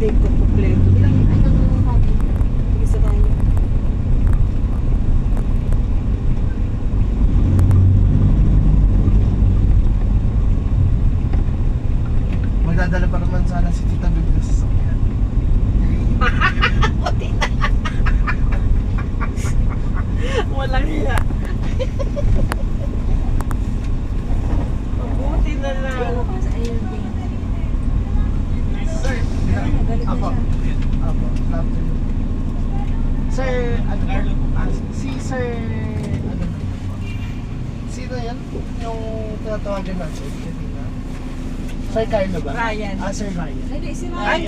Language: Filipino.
birthday ko, kompleto. Anong hobby? Isa tayo. Magdadala pa naman sana si Tita Bibla sa sasakyan. Walang hiya. Mabuti na lang. Ayun pa sa ayun din. Sir, Galit na Apo. siya. Apo, afternoon. Sir, ano po? Si Sir, ano? Sino yan? Yung tinatawagan natin kanina? Sir Carlo ba? Ryan. Sir Ryan. Hindi, si Ay, Ryan.